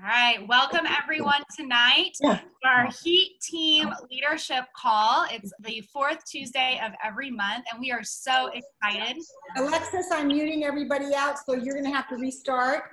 All right, welcome everyone tonight to our Heat Team Leadership Call. It's the fourth Tuesday of every month, and we are so excited. Alexis, I'm muting everybody out, so you're going to have to restart.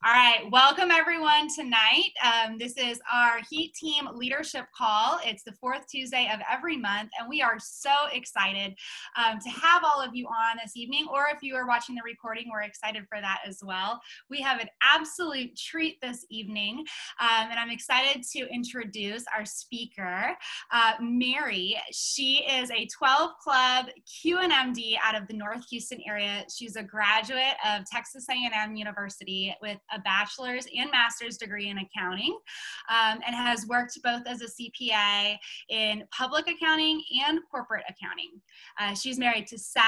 All right, welcome everyone tonight. This is our Heat Team Leadership Call. It's the fourth Tuesday of every month, and we are so excited to have all of you on this evening, or if you are watching the recording, we're excited for that as well. We have an absolute treat this evening, and I'm excited to introduce our speaker, Mary. She is a 12 Club QNMD out of the North Houston area. She's a graduate of Texas A&M University with a bachelor's and master's degree in accounting, and has worked both as a CPA in public accounting and corporate accounting. She's married to Seth,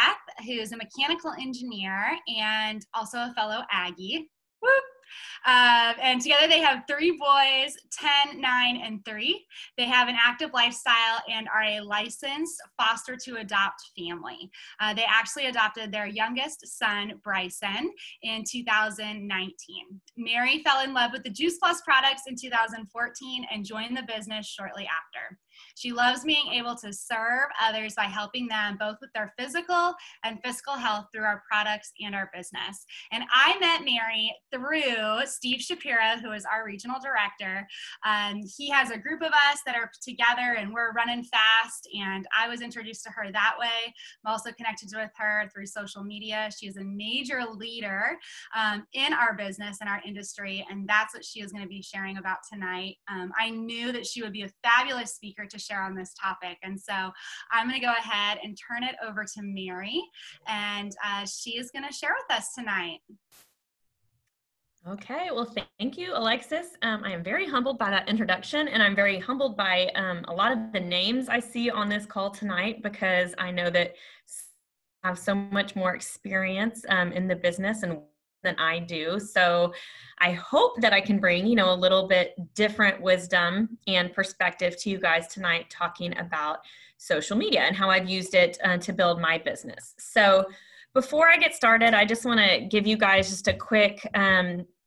who's a mechanical engineer and also a fellow Aggie. Woo! And together they have 3 boys, 10, 9, and 3. They have an active lifestyle and are a licensed foster to adopt family. They actually adopted their youngest son, Bryson, in 2019. Mary fell in love with the Juice Plus products in 2014 and joined the business shortly after. She loves being able to serve others by helping them both with their physical and fiscal health through our products and our business. And I met Mary through Steve Shapiro, who is our regional director. He has a group of us that are together and we're running fast, and I was introduced to her that way. I'm also connected with her through social media. She is a major leader in our business and our industry, and that's what she is going to be sharing about tonight. I knew that she would be a fabulous speaker to share on this topic, and so I'm going to go ahead and turn it over to Mary, and she is going to share with us tonight. Okay, well, thank you, Alexis. I am very humbled by that introduction, and I'm very humbled by a lot of the names I see on this call tonight, because I know that I have so much more experience in the business and than I do. So I hope that I can bring, a little bit different wisdom and perspective to you guys tonight, talking about social media and how I've used it to build my business. So before I get started, I just want to give you guys just a quick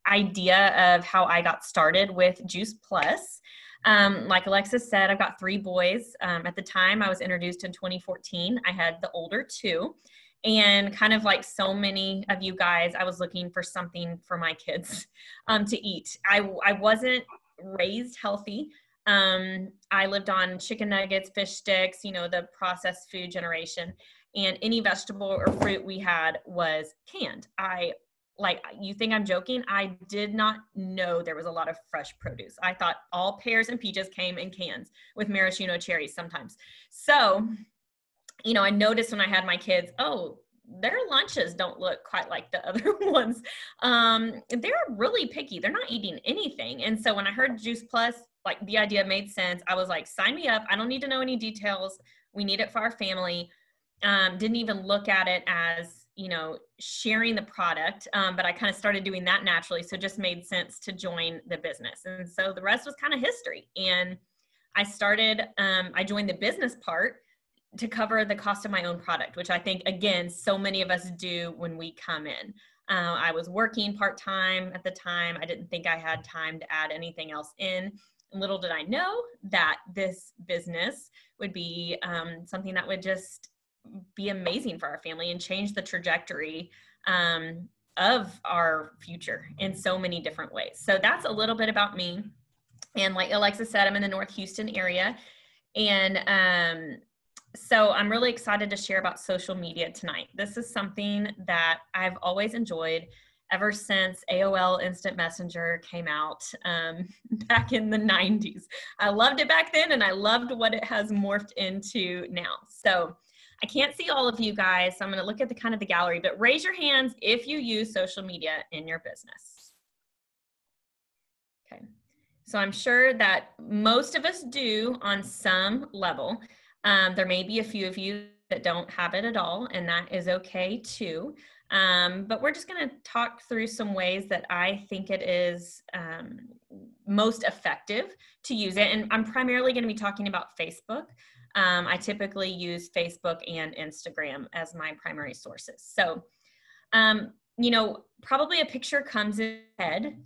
idea of how I got started with Juice Plus. Like Alexis said, I've got 3 boys. At the time I was introduced in 2014, I had the older 2. And kind of like so many of you guys, I was looking for something for my kids to eat. I wasn't raised healthy. I lived on chicken nuggets, fish sticks, the processed food generation. And any vegetable or fruit we had was canned. You think I'm joking? I did not know there was a lot of fresh produce. I thought all pears and peaches came in cans with maraschino cherries sometimes. So I noticed when I had my kids, oh, their lunches don't look quite like the other ones. They're really picky. They're not eating anything. And so when I heard Juice Plus, the idea made sense. I was like, sign me up. I don't need to know any details. We need it for our family. Didn't even look at it as, sharing the product. But I kind of started doing that naturally. So it just made sense to join the business. And so the rest was kind of history. And I joined the business part to cover the cost of my own product, which I think, again, so many of us do when we come in. I was working part-time at the time. I didn't think I had time to add anything else in. And little did I know that this business would be something that would just be amazing for our family and change the trajectory of our future in so many different ways. So that's a little bit about me. And like Alexa said, I'm in the North Houston area. And so I'm really excited to share about social media tonight. This is something that I've always enjoyed ever since AOL Instant Messenger came out back in the 90s. I loved it back then, and I loved what it has morphed into now. So I can't see all of you guys, so I'm going to look at the gallery, but raise your hands if you use social media in your business. Okay. So I'm sure that most of us do on some level. There may be a few of you that don't have it at all, and that is okay too. But we're just going to talk through some ways that I think it is most effective to use it. And I'm primarily going to be talking about Facebook. I typically use Facebook and Instagram as my primary sources. So probably a picture comes in head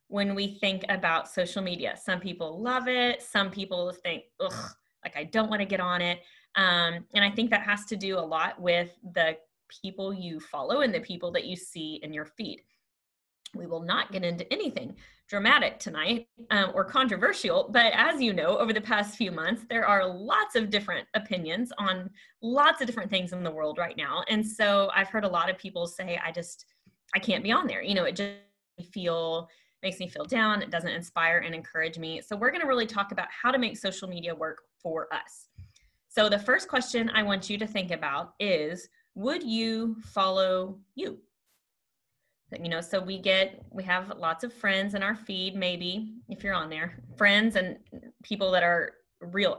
when we think about social media. Some people love it. Some people think, ugh, like I don't want to get on it. And I think that has to do a lot with the people you follow and the people that you see in your feed. We will not get into anything dramatic tonight or controversial, but as you know, over the past few months, there are lots of different opinions on lots of different things in the world right now. And so I've heard a lot of people say, I can't be on there. It just makes me feel down. It doesn't inspire and encourage me. So we're going to really talk about how to make social media work for us. So the first question I want you to think about is, would you follow you? So we have lots of friends in our feed, maybe if you're on there, friends and people that are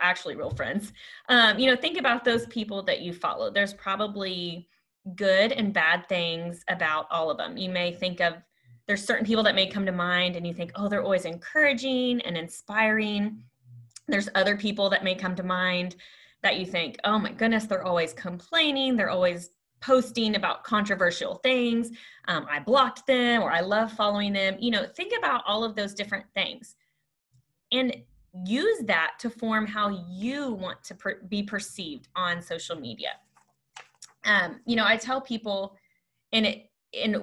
actually real friends. Think about those people that you follow. There's probably good and bad things about all of them. You may think of, there's certain people that may come to mind and you think, oh, they're always encouraging and inspiring. There's other people that may come to mind that you think, oh my goodness, they're always complaining. They're always posting about controversial things. I blocked them, or I love following them. Think about all of those different things and use that to form how you want to be perceived on social media. I tell people in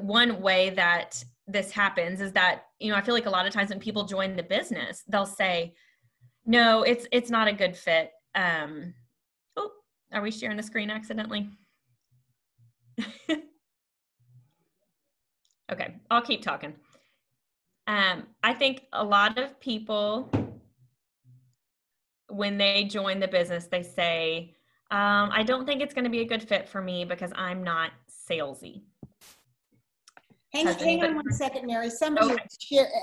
one way that this happens is that, I feel like a lot of times when people join the business, they'll say, no, it's not a good fit. Oh, are we sharing the screen accidentally? Okay, I'll keep talking. I think a lot of people, when they join the business, they say, I don't think it's going to be a good fit for me because I'm not salesy. Hang on 1 second, Mary. Somebody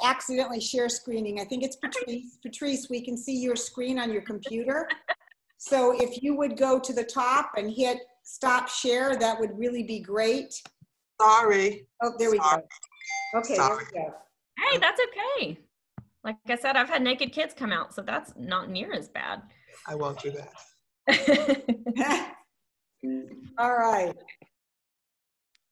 accidentally share screening. I think it's Patrice. Patrice, we can see your screen on your computer. So if you would go to the top and hit stop share, that would really be great. Sorry. Oh, there we go. Okay, Sorry. there we go. Hey, that's okay. Like I said, I've had naked kids come out, so that's not near as bad. I won't do that. All right.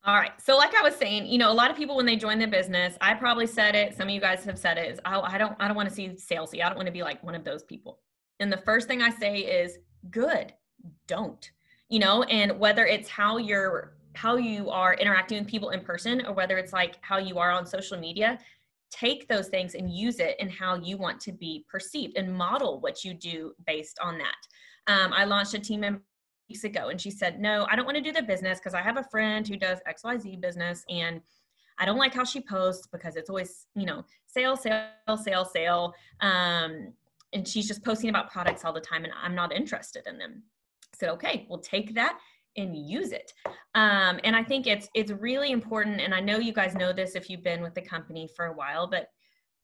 All right. So like I was saying, a lot of people when they join the business, I probably said it, some of you guys have said it, is I don't want to see salesy. I don't want to be like one of those people. And the first thing I say is, good, don't. And whether it's how you are interacting with people in person, or whether it's like how you are on social media, take those things and use it in how you want to be perceived and model what you do based on that. I launched a team member weeks ago and she said, no, I don't want to do the business because I have a friend who does XYZ business and I don't like how she posts because it's always, sale. And she's just posting about products all the time and I'm not interested in them. I said, okay, we'll take that and use it. And I think it's really important. And I know you guys know this if you've been with the company for a while, but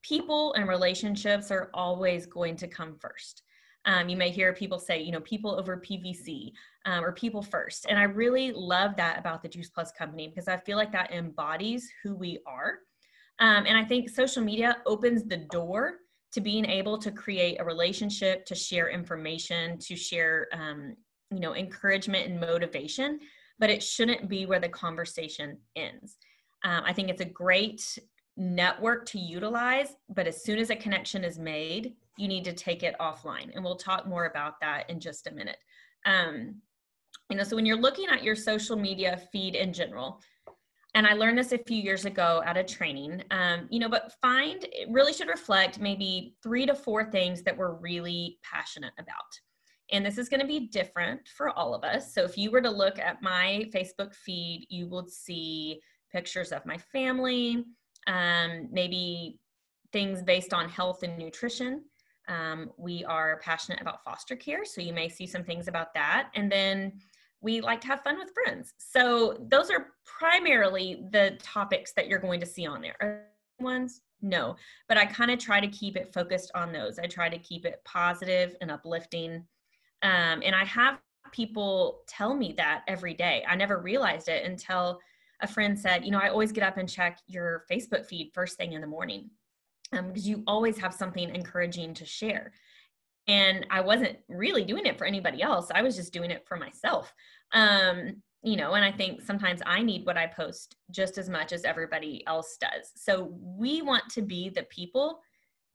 people and relationships are always going to come first. You may hear people say, people over PVC or people first. And I really love that about the Juice Plus company because I feel like that embodies who we are. And I think social media opens the door to being able to create a relationship, to share information, to share, encouragement and motivation, but it shouldn't be where the conversation ends. I think it's a great network to utilize, but as soon as a connection is made, you need to take it offline. And we'll talk more about that in just a minute. So when you're looking at your social media feed in general, and I learned this a few years ago at a training, but it really should reflect maybe 3 to 4 things that we're really passionate about. And this is going to be different for all of us. So if you were to look at my Facebook feed, you would see pictures of my family, maybe things based on health and nutrition. We are passionate about foster care, so you may see some things about that. And then we like to have fun with friends. So those are primarily the topics that you're going to see on there. Are there ones? No, but I kind of try to keep it focused on those. I try to keep it positive and uplifting. And I have people tell me that every day. I never realized it until a friend said, I always get up and check your Facebook feed first thing in the morning because you always have something encouraging to share. And I wasn't really doing it for anybody else. I was just doing it for myself. you know, and I think sometimes I need what I post just as much as everybody else does. So we want to be the people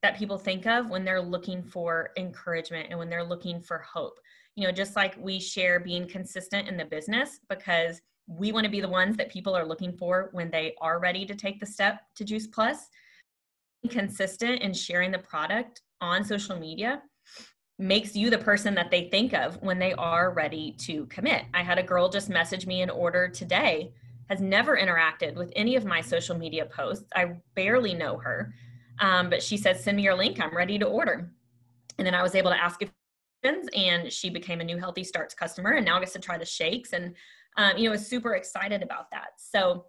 that people think of when they're looking for encouragement and when they're looking for hope. You know, just like we share being consistent in the business because we want to be the ones that people are looking for when they are ready to take the step to Juice Plus. Consistent in sharing the product on social media makes you the person that they think of when they are ready to commit. I had a girl just message me an order today, has never interacted with any of my social media posts. I barely know her, but she said, send me your link, I'm ready to order. And then I was able to ask if and she became a new Healthy Starts customer and now gets to try the shakes and, you know, is super excited about that. So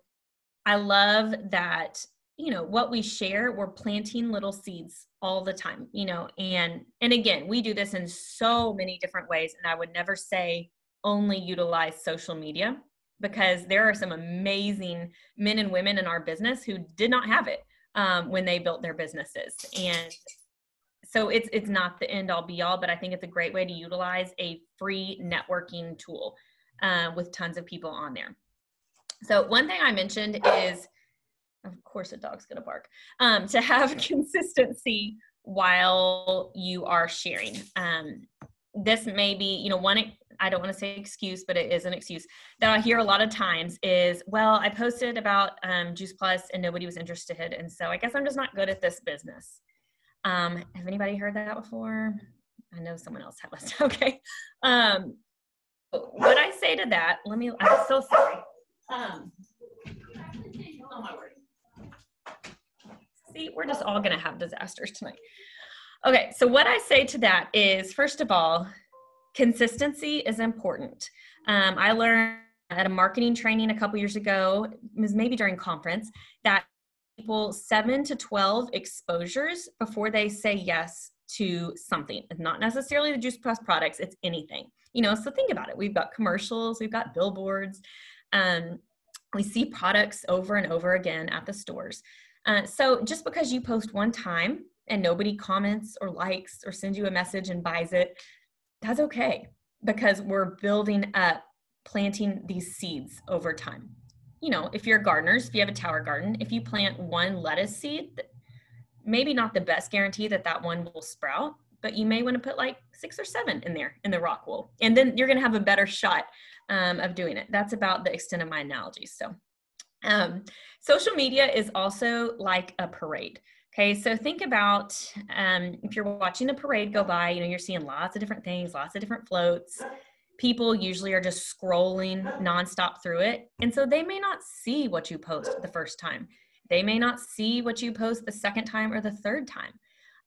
I love that, you know, what we share, we're planting little seeds all the time, you know, and again, we do this in so many different ways. And I would never say only utilize social media because there are some amazing men and women in our business who did not have it when they built their businesses. And so it's not the end all be all, but I think it's a great way to utilize a free networking tool with tons of people on there. So one thing I mentioned is, of course a dog's gonna bark, to have consistency while you are sharing. This may be, you know, one, I don't want to say excuse, but it is an excuse that I hear a lot of times is, well, I posted about Juice Plus and nobody was interested. And so I guess I'm just not good at this business. Have anybody heard that before? I know someone else has. Okay. What I say to that, I'm so sorry. Oh my word. See, we're just all going to have disasters tonight. Okay. So what I say to that is, first of all, consistency is important. I learned at a marketing training a couple years ago, it was maybe during conference, that people 7 to 12 exposures before they say yes to something. It's not necessarily the Juice Plus products, it's anything. You know, so think about it. We've got commercials, we've got billboards, we see products over and over again at the stores. So just because you post one time and nobody comments or likes or sends you a message and buys it, that's okay, because we're building up, planting these seeds over time. You know, if you're gardeners, if you have a tower garden, if you plant one lettuce seed, maybe not the best guarantee that that one will sprout, but you may want to put like 6 or 7 in there in the rock wool, and then you're going to have a better shot of doing it. That's about the extent of my analogy. So social media is also like a parade. Okay, so think about if you're watching a parade go by, you know, you're seeing lots of different things, lots of different floats. People usually are just scrolling nonstop through it. And so they may not see what you post the first time. They may not see what you post the second time or the third time.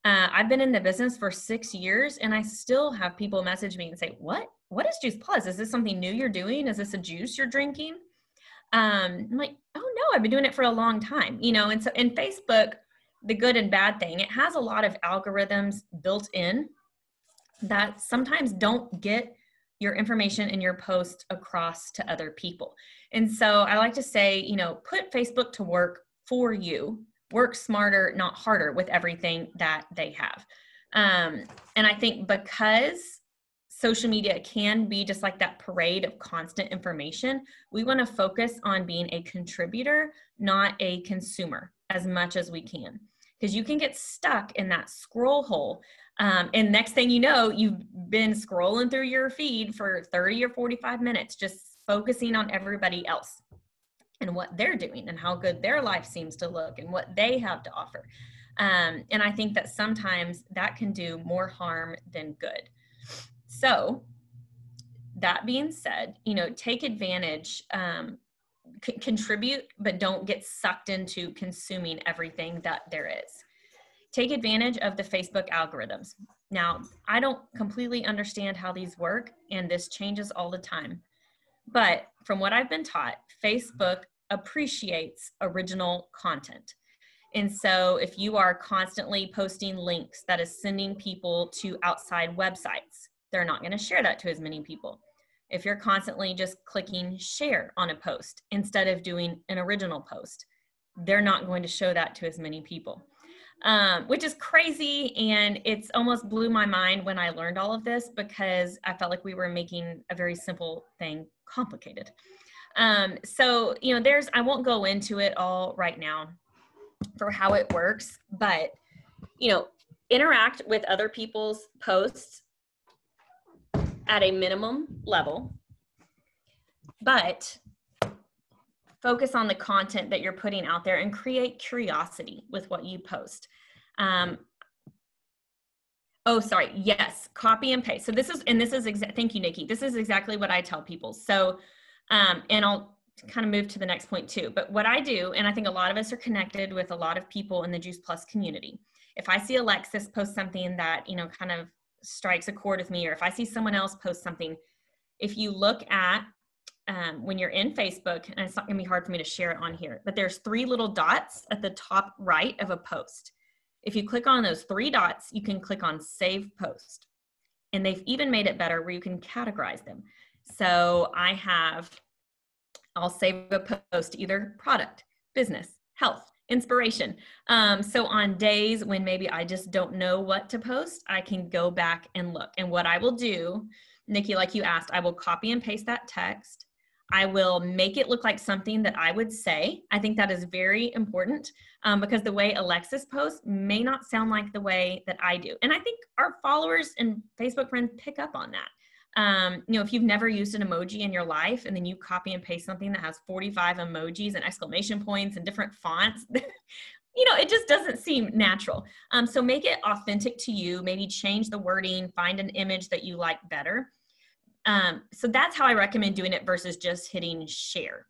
I've been in the business for 6 years and I still have people message me and say, what is Juice Plus? Is this something new you're doing? Is this a juice you're drinking? I'm like, oh no, I've been doing it for a long time, you know? And so in Facebook, the good and bad thing, it has a lot of algorithms built in that sometimes don't get your information and your post across to other people. And so I like to say, you know, put Facebook to work for you, work smarter, not harder with everything that they have. And I think because social media can be just like that parade of constant information, we want to focus on being a contributor, not a consumer, as much as we can. Because you can get stuck in that scroll hole. And next thing you know, you've been scrolling through your feed for 30 or 45 minutes, just focusing on everybody else and what they're doing and how good their life seems to look and what they have to offer. And I think that sometimes that can do more harm than good. So that being said, you know, take advantage, contribute, but don't get sucked into consuming everything that there is. Take advantage of the Facebook algorithms. Now, I don't completely understand how these work, and this changes all the time. But from what I've been taught, Facebook appreciates original content. And so if you are constantly posting links that is sending people to outside websites, they're not going to share that to as many people. If you're constantly just clicking share on a post instead of doing an original post, they're not going to show that to as many people, which is crazy. And it's almost blew my mind when I learned all of this because I felt like we were making a very simple thing complicated. So, I won't go into it all right now for how it works, but, interact with other people's posts at a minimum level, but focus on the content that you're putting out there and create curiosity with what you post. Yes, copy and paste. So thank you, Nikki. This is exactly what I tell people. So, and I'll kind of move to the next point too, but what I do, and I think a lot of us are connected with a lot of people in the Juice Plus community. If I see Alexis post something that, kind of strikes a chord with me, or if I see someone else post something, if you look at, when you're in Facebook, and it's not gonna be hard for me to share it on here, but there's 3 little dots at the top right of a post. If you click on those 3 dots, you can click on Save Post. And they've even made it better where you can categorize them. So I'll save a post to either product, business, health, inspiration. So on days when maybe I just don't know what to post, I can go back and look. And what I will do, Nikki, like you asked, I will copy and paste that text. I will make it look like something that I would say. I think that is very important because the way Alexis posts may not sound like the way that I do. And I think our followers and Facebook friends pick up on that. If you've never used an emoji in your life and then you copy and paste something that has 45 emojis and exclamation points and different fonts, it just doesn't seem natural. So make it authentic to you, maybe change the wording, find an image that you like better. So that's how I recommend doing it versus just hitting share.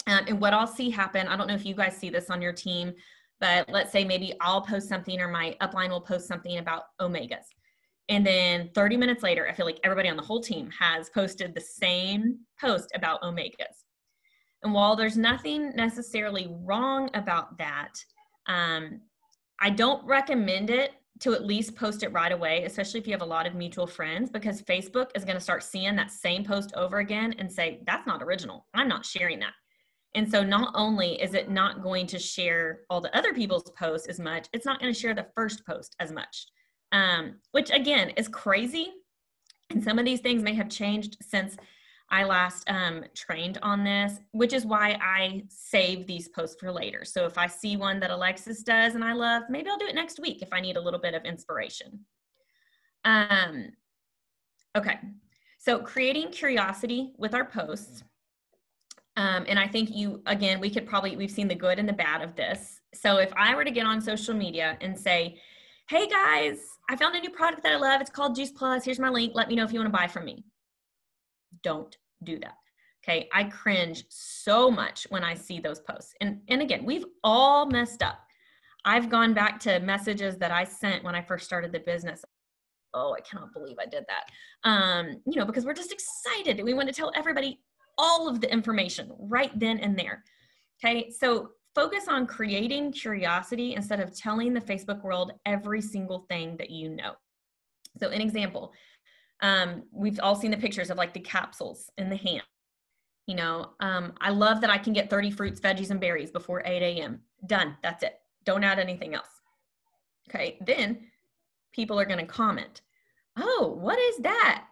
And what I'll see happen, I don't know if you guys see this on your team, but let's say maybe I'll post something or my upline will post something about omegas. And then 30 minutes later, I feel like everybody on the whole team has posted the same post about omegas. And while there's nothing necessarily wrong about that, I don't recommend it to at least post it right away, especially if you have a lot of mutual friends, because Facebook is going to start seeing that same post over again and say, that's not original. I'm not sharing that. And so not only is it not going to share all the other people's posts as much, it's not going to share the first post as much, which again is crazy. And some of these things may have changed since I last trained on this, which is why I save these posts for later. So if I see one that Alexis does and I love, maybe I'll do it next week if I need a little bit of inspiration. Okay, so creating curiosity with our posts. And I think we've seen the good and the bad of this. So if I were to get on social media and say, hey guys, I found a new product that I love. It's called Juice Plus. Here's my link. Let me know if you want to buy from me. Don't do that. Okay. I cringe so much when I see those posts. And again, we've all messed up. I've gone back to messages that I sent when I first started the business. Oh, I cannot believe I did that. Because we're just excited and we want to tell everybody all of the information right then and there. Okay. So focus on creating curiosity instead of telling the Facebook world every single thing that you know. So an example, we've all seen the pictures of like the capsules in the hand. I love that I can get 30 fruits, veggies, and berries before 8 a.m. Done. That's it. Don't add anything else. Okay. Then people are going to comment. Oh, what is that?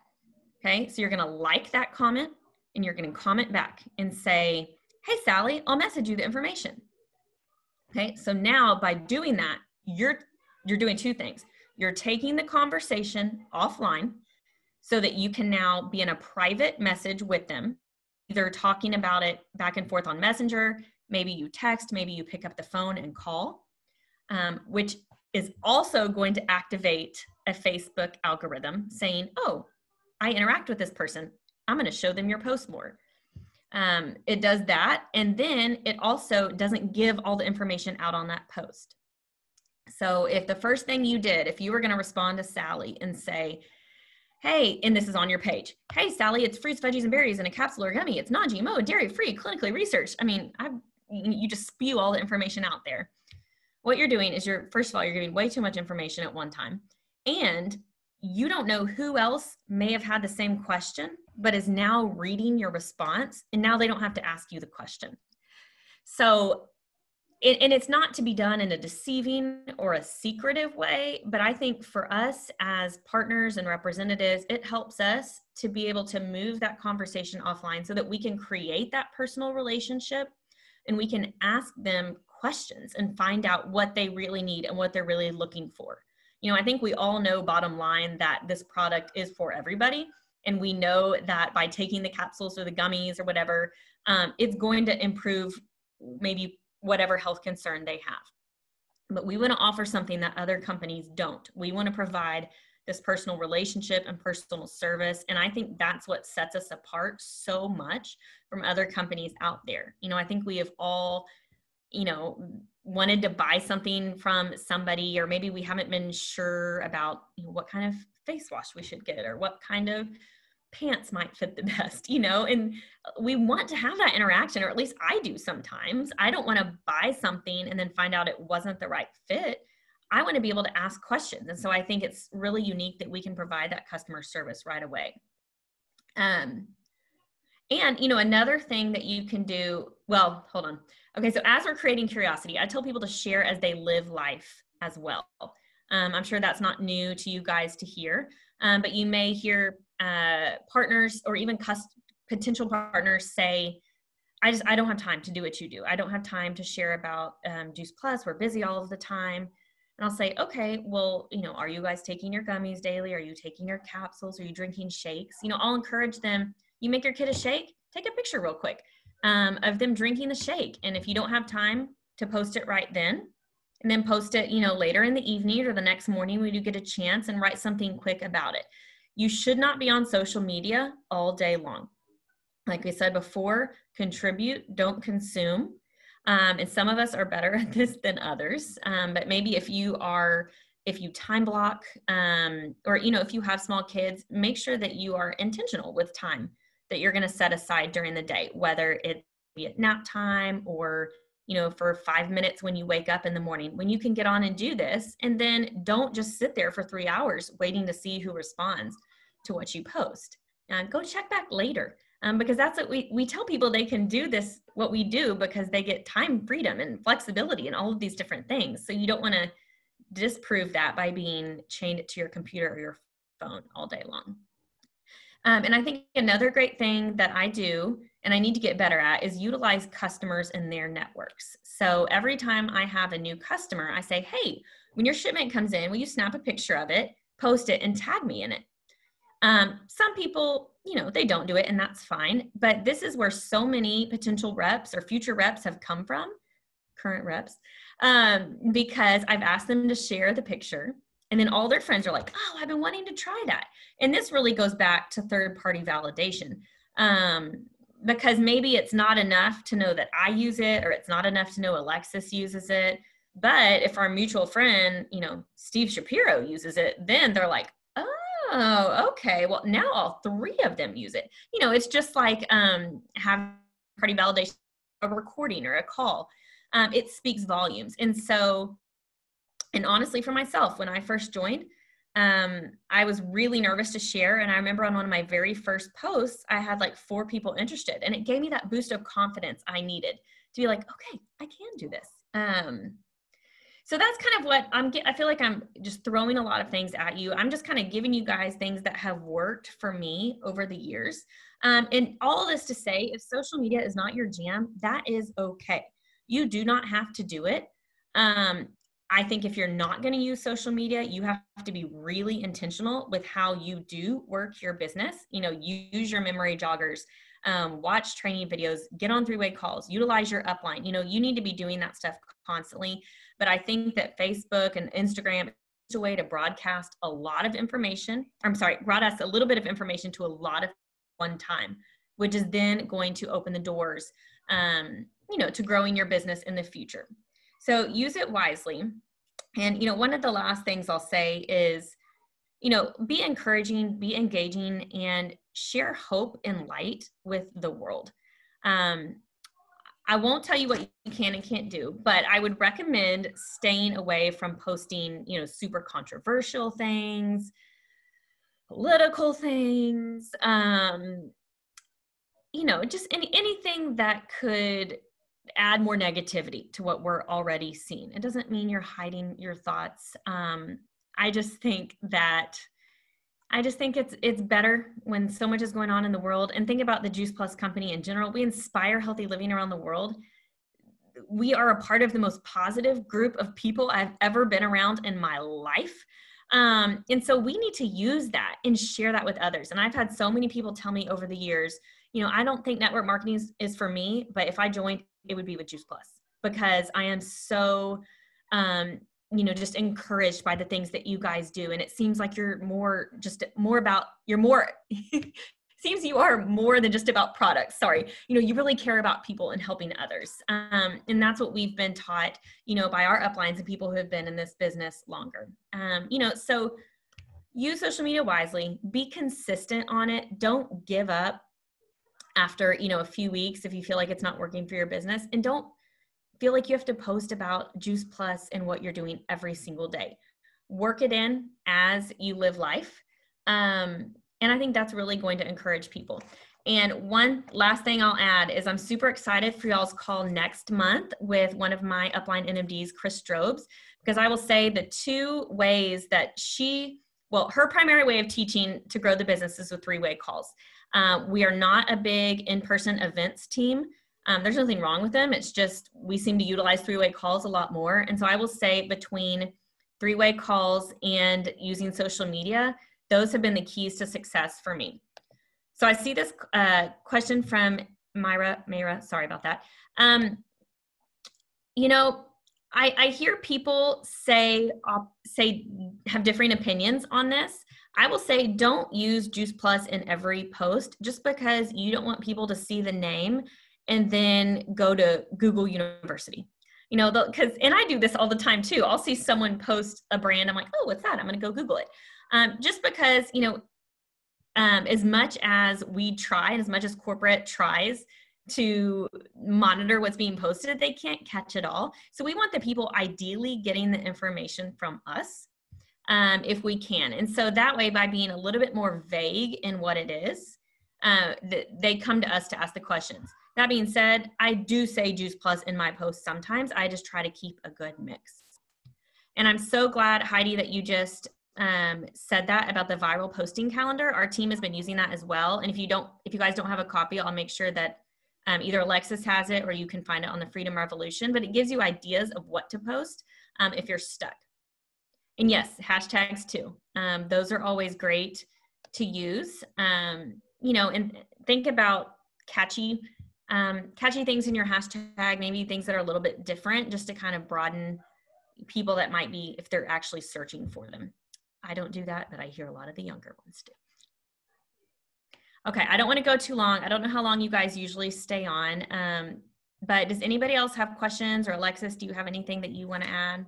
Okay. So you're going to like that comment and you're going to comment back and say, hey, Sally, I'll message you the information. Okay. So now by doing that, you're doing 2 things. You're taking the conversation offline so that you can now be in a private message with them, either talking about it back and forth on Messenger, maybe you text, maybe you pick up the phone and call, which is also going to activate a Facebook algorithm saying, oh, I interact with this person. I'm going to show them your post more. It does that. And then it also doesn't give all the information out on that post. So if the first thing you did, if you were going to respond to Sally and say, hey, and this is on your page, hey, Sally, it's fruits, veggies, and berries in a capsule or gummy. It's non-GMO, dairy-free, clinically researched. I mean, you just spew all the information out there. What you're doing is first of all, you're giving way too much information at one time. And you don't know who else may have had the same question, but is now reading your response. And now they don't have to ask you the question. So and it's not to be done in a deceiving or a secretive way, but I think for us as partners and representatives, it helps us to be able to move that conversation offline so that we can create that personal relationship and we can ask them questions and find out what they really need and what they're really looking for. You know, I think we all know bottom line that this product is for everybody. And we know that by taking the capsules or the gummies or whatever, it's going to improve maybe whatever health concern they have. But we want to offer something that other companies don't. We want to provide this personal relationship and personal service. And I think that's what sets us apart so much from other companies out there. You know, I think we have all, you know, wanted to buy something from somebody, or maybe we haven't been sure about, you know, what kind of face wash we should get or what kind of pants might fit the best, you know, and we want to have that interaction, or at least I do sometimes. I don't want to buy something and then find out it wasn't the right fit. I want to be able to ask questions. And so I think it's really unique that we can provide that customer service right away. And, you know, another thing that you can do, well, hold on. Okay, so as we're creating curiosity, I tell people to share as they live life as well. I'm sure that's not new to you guys to hear, but you may hear partners or even potential partners say, I don't have time to do what you do. I don't have time to share about Juice Plus. We're busy all of the time. And I'll say, okay, well, you know, are you guys taking your gummies daily? Are you taking your capsules? Are you drinking shakes? You know, I'll encourage them. You make your kid a shake, take a picture real quick of them drinking the shake. And if you don't have time to post it right then, and then post it, you know, later in the evening or the next morning when you get a chance, and write something quick about it. You should not be on social media all day long. Like I said before, contribute, don't consume. And some of us are better at this than others. But maybe if you time block, or, you know, if you have small kids, make sure that you are intentional with time that you're going to set aside during the day, whether it be at nap time or, you know, for 5 minutes when you wake up in the morning, when you can get on and do this. And then don't just sit there for 3 hours waiting to see who responds to what you post. Go check back later. Because that's what we tell people they can do this, what we do, because they get time freedom and flexibility and all of these different things. So you don't want to disprove that by being chained to your computer or your phone all day long. And I think another great thing that I do, and I need to get better at, is utilize customers in their networks. So every time I have a new customer, I say, hey, when your shipment comes in, will you snap a picture of it, post it, and tag me in it? Some people, you know, they don't do it, and that's fine. But this is where so many potential reps or future reps have come from, current reps, because I've asked them to share the picture, and then all their friends are like, oh, I've been wanting to try that. And this really goes back to third-party validation, because maybe it's not enough to know that I use it, or it's not enough to know Alexis uses it. But if our mutual friend, you know, Steve Shapiro uses it, then they're like, oh, okay. Well, now all three of them use it. You know, it's just like having party validation, a recording or a call. It speaks volumes. And so, and honestly, for myself, when I first joined, I was really nervous to share. And I remember on one of my very first posts, I had like 4 people interested, and it gave me that boost of confidence I needed to be like, okay, I can do this. So that's kind of what I feel like I'm just throwing a lot of things at you. I'm just kind of giving you guys things that have worked for me over the years. And all this to say, if social media is not your jam, that is okay. You do not have to do it. I think if you're not going to use social media, you have to be really intentional with how you do work your business. You know, use your memory joggers, watch training videos, get on 3-way calls, utilize your upline. You know, you need to be doing that stuff constantly. But I think that Facebook and Instagram is a way to broadcast a lot of information. Broadcast a little bit of information to a lot of one time, which is then going to open the doors, you know, to growing your business in the future. So use it wisely. And, you know, one of the last things I'll say is, you know, be encouraging, be engaging, and share hope and light with the world. I won't tell you what you can and can't do, but I would recommend staying away from posting, you know, super controversial things, political things, you know, just anything that could add more negativity to what we're already seeing. It doesn't mean you're hiding your thoughts. I just think it's better when so much is going on in the world. And think about the Juice Plus company in general. We inspire healthy living around the world. We are a part of the most positive group of people I've ever been around in my life. And so we need to use that and share that with others. And I've had so many people tell me over the years, I don't think network marketing is for me, but if I joined, it would be with Juice Plus, because I am so, just encouraged by the things that you guys do. And it seems like you are more than just about products. Sorry. You really care about people and helping others. And that's what we've been taught, by our uplines and people who have been in this business longer. So use social media wisely, be consistent on it. Don't give up after, a few weeks if you feel like it's not working for your business, and don't feel like you have to post about Juice Plus and what you're doing every single day. Work it in as you live life. And I think that's really going to encourage people. And one last thing I'll add is I'm super excited for y'all's call next month with one of my upline NMDs, Chris Strobes, because I will say the 2 ways that her primary way of teaching to grow the business is with 3-way calls. We are not a big in-person events team. There's nothing wrong with them. It's just we seem to utilize 3-way calls a lot more. And so I will say between 3-way calls and using social media, those have been the keys to success for me. So I see this question from Myra, sorry about that. I hear people say have differing opinions on this. I will say don't use Juice Plus in every post just because you don't want people to see the name and then go to Google University. And I do this all the time too. I'll see someone post a brand. I'm like, oh, what's that? I'm going to go Google it. Just because, as much as we try and as much as corporate tries to monitor what's being posted, they can't catch it all. So we want the people ideally getting the information from us if we can. And so that way, by being a little bit more vague in what it is, they come to us to ask the questions. That being said, I do say Juice Plus in my posts sometimes. I just try to keep a good mix. And I'm so glad, Heidi, that you just said that about the viral posting calendar. Our team has been using that as well. And if you guys don't have a copy, I'll make sure that either Alexis has it or you can find it on the Freedom Revolution, but it gives you ideas of what to post if you're stuck. And yes, hashtags too. Those are always great to use, and think about catchy things in your hashtag, maybe things that are a little bit different, just to kind of broaden people that might be, if they're actually searching for them. I don't do that, but I hear a lot of the younger ones do. Okay, I don't want to go too long. I don't know how long you guys usually stay on, but does anybody else have questions? Or Alexis, do you have anything that you want to add?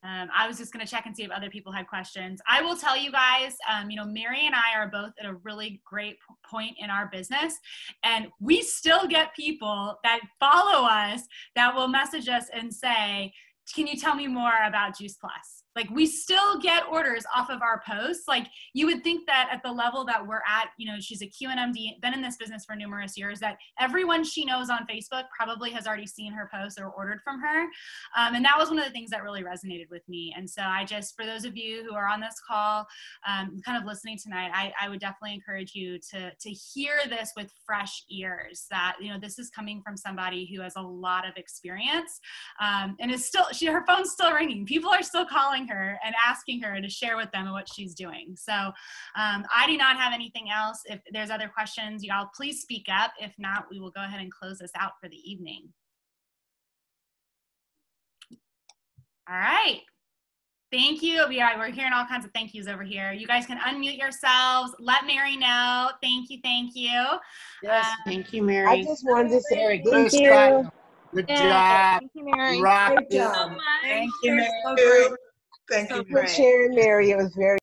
I was just going to check and see if other people had questions. I will tell you guys, Mary and I are both at a really great point in our business, and we still get people that follow us that will message us and say, can you tell me more about Juice Plus? Like, we still get orders off of our posts. Like, you would think that at the level that we're at, she's a QNMD, been in this business for numerous years, that everyone she knows on Facebook probably has already seen her post or ordered from her. And that was one of the things that really resonated with me. And so for those of you who are on this call, kind of listening tonight, I would definitely encourage you to hear this with fresh ears, that, this is coming from somebody who has a lot of experience, and is still, her phone's still ringing. People are still calling her and asking her to share with them what she's doing. So I do not have anything else. If there's other questions, y'all please speak up. If not, we will go ahead and close this out for the evening. All right. Thank you. We're hearing all kinds of thank yous over here. You guys can unmute yourselves. Let Mary know. Thank you. Thank you. Yes, thank you, Mary. I just wanted to say Thank you. good job. Thank you, Mary. Rock Great it. job. So much. Thank you, Mary. Thank you. For sharing, Mary. It was very